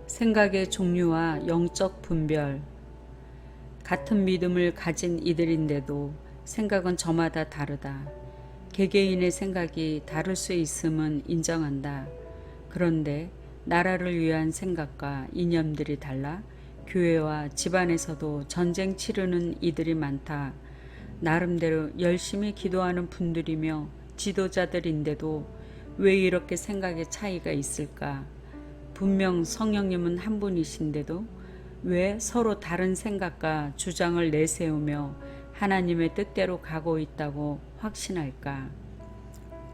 생각의 종류와 영적 분별. 같은 믿음을 가진 이들인데도 생각은 저마다 다르다. 개개인의 생각이 다를 수 있음은 인정한다. 그런데 나라를 위한 생각과 이념들이 달라 교회와 집안에서도 전쟁 치르는 이들이 많다. 나름대로 열심히 기도하는 분들이며 지도자들인데도 왜 이렇게 생각의 차이가 있을까? 분명 성령님은 한 분이신데도 왜 서로 다른 생각과 주장을 내세우며 하나님의 뜻대로 가고 있다고 확신할까?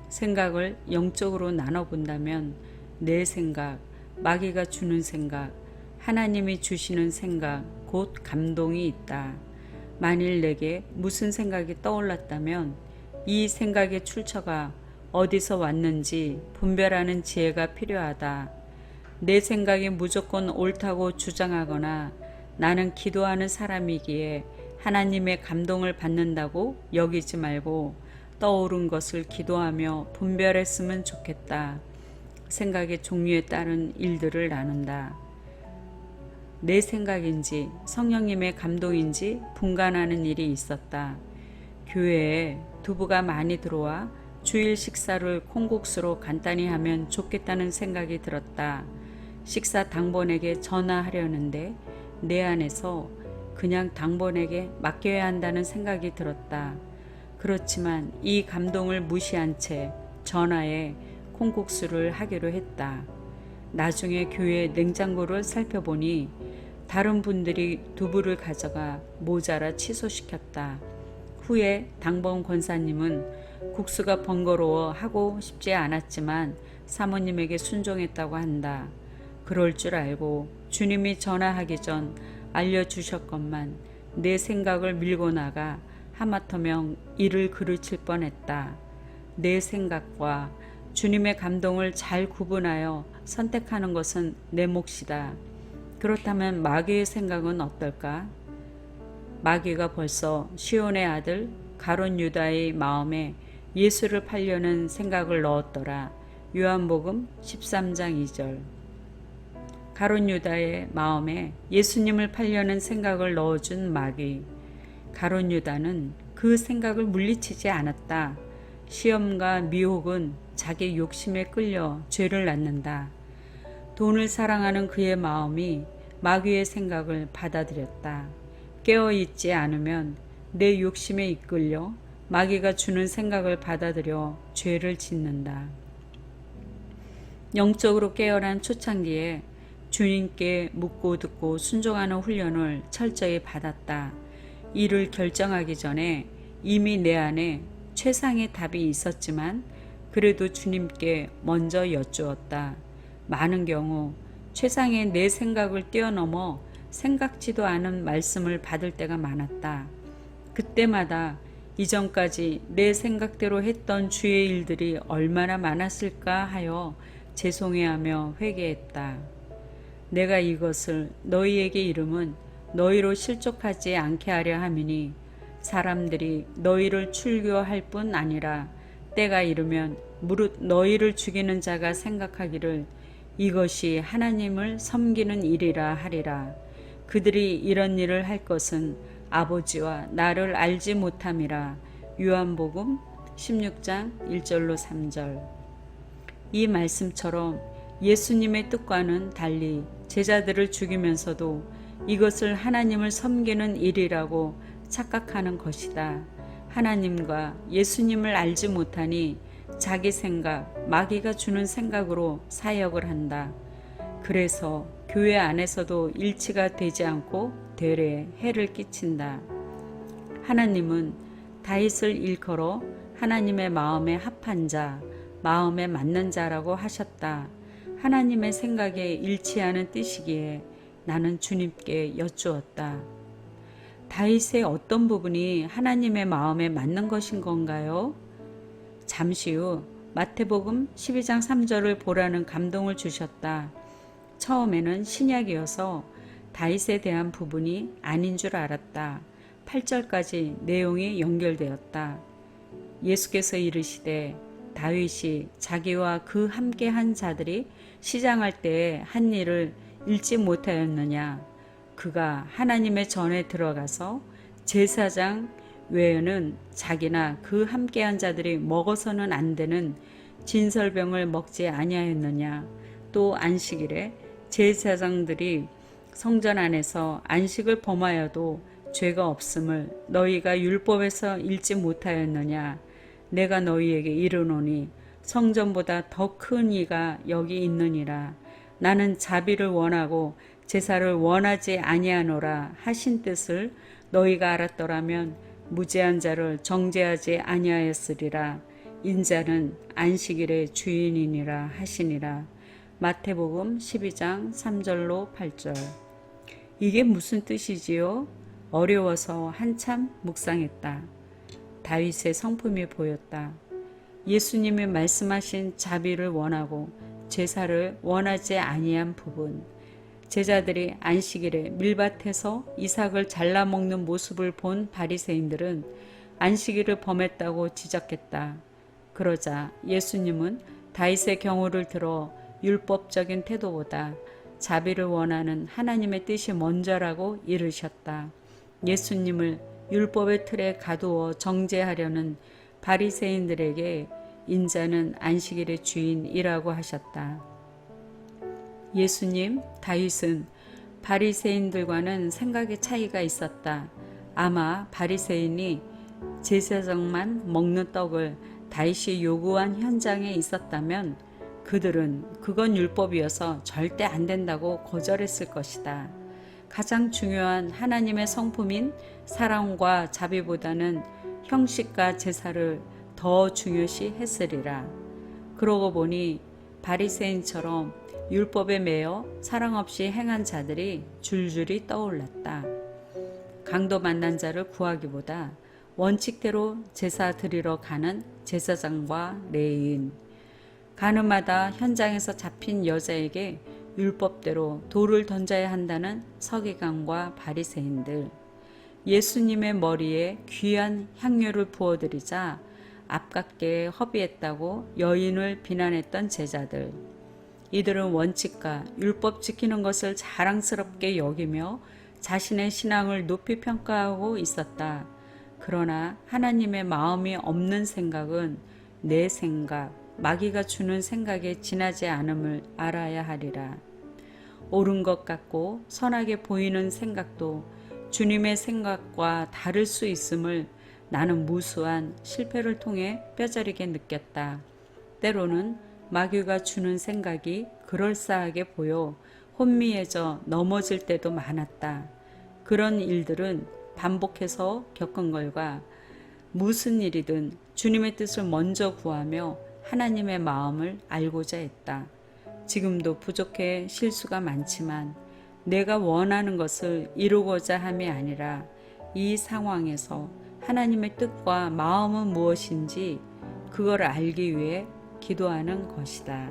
생각을 영적으로 나눠본다면 내 생각, 마귀가 주는 생각, 하나님이 주시는 생각, 곧 감동이 있다. 만일 내게 무슨 생각이 떠올랐다면 이 생각의 출처가 어디서 왔는지 분별하는 지혜가 필요하다. 내 생각이 무조건 옳다고 주장하거나 나는 기도하는 사람이기에 하나님의 감동을 받는다고 여기지 말고 떠오른 것을 기도하며 분별했으면 좋겠다. 생각의 종류에 따른 일들을 나눈다. 내 생각인지 성령님의 감동인지 분간하는 일이 있었다. 교회에 두부가 많이 들어와 주일 식사를 콩국수로 간단히 하면 좋겠다는 생각이 들었다. 식사 당번에게 전화하려는데 내 안에서 그냥 당번에게 맡겨야 한다는 생각이 들었다. 그렇지만 이 감동을 무시한 채 전화에 콩국수를 하기로 했다. 나중에 교회 냉장고를 살펴보니 다른 분들이 두부를 가져가 모자라 취소시켰다. 후에 당번 권사님은 국수가 번거로워 하고 싶지 않았지만 사모님에게 순종했다고 한다. 그럴 줄 알고 주님이 전화하기 전 알려주셨건만 내 생각을 밀고 나가 하마터면 일을 그르칠 뻔했다. 내 생각과 주님의 감동을 잘 구분하여 선택하는 것은 내 몫이다. 그렇다면 마귀의 생각은 어떨까? 마귀가 벌써 시온의 아들 가룟 유다의 마음에 예수를 팔려는 생각을 넣었더라. 요한복음 13장 2절. 가룟 유다의 마음에 예수님을 팔려는 생각을 넣어준 마귀. 가룟 유다는 그 생각을 물리치지 않았다. 시험과 미혹은 자기 욕심에 끌려 죄를 낳는다. 돈을 사랑하는 그의 마음이 마귀의 생각을 받아들였다. 깨어있지 않으면 내 욕심에 이끌려 마귀가 주는 생각을 받아들여 죄를 짓는다. 영적으로 깨어난 초창기에 주님께 묻고 듣고 순종하는 훈련을 철저히 받았다. 이를 결정하기 전에 이미 내 안에 최상의 답이 있었지만 그래도 주님께 먼저 여쭈었다. 많은 경우 최상의 내 생각을 뛰어넘어 생각지도 않은 말씀을 받을 때가 많았다. 그때마다 이전까지 내 생각대로 했던 주의 일들이 얼마나 많았을까 하여 죄송해하며 회개했다. 내가 이것을 너희에게 이름은 너희로 실족하지 않게 하려 함이니 사람들이 너희를 출교할 뿐 아니라 때가 이르면 무릇 너희를 죽이는 자가 생각하기를 이것이 하나님을 섬기는 일이라 하리라. 그들이 이런 일을 할 것은 아버지와 나를 알지 못함이라. 요한복음 16장 1절로 3절. 이 말씀처럼 예수님의 뜻과는 달리 제자들을 죽이면서도 이것을 하나님을 섬기는 일이라고 착각하는 것이다. 하나님과 예수님을 알지 못하니 자기 생각, 마귀가 주는 생각으로 사역을 한다. 그래서 교회 안에서도 일치가 되지 않고 되레 해를 끼친다. 하나님은 다윗을 일컬어 하나님의 마음에 합한 자, 마음에 맞는 자라고 하셨다. 하나님의 생각에 일치하는 뜻이기에 나는 주님께 여쭈었다. 다윗의 어떤 부분이 하나님의 마음에 맞는 것인 건가요? 잠시 후 마태복음 12장 3절을 보라는 감동을 주셨다. 처음에는 신약이어서 다윗에 대한 부분이 아닌 줄 알았다. 8절까지 내용이 연결되었다. 예수께서 이르시되 다윗이 자기와 그 함께 한 자들이 시장할 때에 한 일을 읽지 못하였느냐? 그가 하나님의 전에 들어가서 제사장 외에는 자기나 그 함께한 자들이 먹어서는 안 되는 진설병을 먹지 아니하였느냐? 또 안식일에 제사장들이 성전 안에서 안식을 범하여도 죄가 없음을 너희가 율법에서 읽지 못하였느냐? 내가 너희에게 이르노니 성전보다 더 큰 이가 여기 있느니라. 나는 자비를 원하고 제사를 원하지 아니하노라 하신 뜻을 너희가 알았더라면 무죄한 자를 정죄하지 아니하였으리라. 인자는 안식일의 주인이니라 하시니라. 마태복음 12장 3절로 8절. 이게 무슨 뜻이지요? 어려워서 한참 묵상했다. 다윗의 성품이 보였다. 예수님이 말씀하신 자비를 원하고 제사를 원하지 아니한 부분, 제자들이 안식일에 밀밭에서 이삭을 잘라 먹는 모습을 본 바리새인들은 안식일을 범했다고 지적했다. 그러자 예수님은 다윗의 경우를 들어 율법적인 태도보다 자비를 원하는 하나님의 뜻이 먼저라고 이르셨다. 예수님을 율법의 틀에 가두어 정죄하려는 바리새인들에게 인자는 안식일의 주인이라고 하셨다. 예수님, 다윗은 바리새인들과는 생각의 차이가 있었다. 아마 바리새인이 제사장만 먹는 떡을 다윗이 요구한 현장에 있었다면 그들은 그건 율법이어서 절대 안 된다고 거절했을 것이다. 가장 중요한 하나님의 성품인 사랑과 자비보다는 형식과 제사를 더 중요시 했으리라. 그러고 보니 바리새인처럼 율법에 매여 사랑 없이 행한 자들이 줄줄이 떠올랐다. 강도 만난 자를 구하기보다 원칙대로 제사 드리러 가는 제사장과 레위인, 가늠하다 현장에서 잡힌 여자에게 율법대로 돌을 던져야 한다는 서기관과 바리새인들, 예수님의 머리에 귀한 향료를 부어드리자 아깝게 허비했다고 여인을 비난했던 제자들, 이들은 원칙과 율법 지키는 것을 자랑스럽게 여기며 자신의 신앙을 높이 평가하고 있었다. 그러나 하나님의 마음이 없는 생각은 내 생각, 마귀가 주는 생각에 지나지 않음을 알아야 하리라. 옳은 것 같고 선하게 보이는 생각도 주님의 생각과 다를 수 있음을 나는 무수한 실패를 통해 뼈저리게 느꼈다. 때로는 마귀가 주는 생각이 그럴싸하게 보여 혼미해져 넘어질 때도 많았다. 그런 일들은 반복해서 겪은 걸과 무슨 일이든 주님의 뜻을 먼저 구하며 하나님의 마음을 알고자 했다. 지금도 부족해 실수가 많지만 내가 원하는 것을 이루고자 함이 아니라 이 상황에서 하나님의 뜻과 마음은 무엇인지 그걸 알기 위해 기도하는 것이다.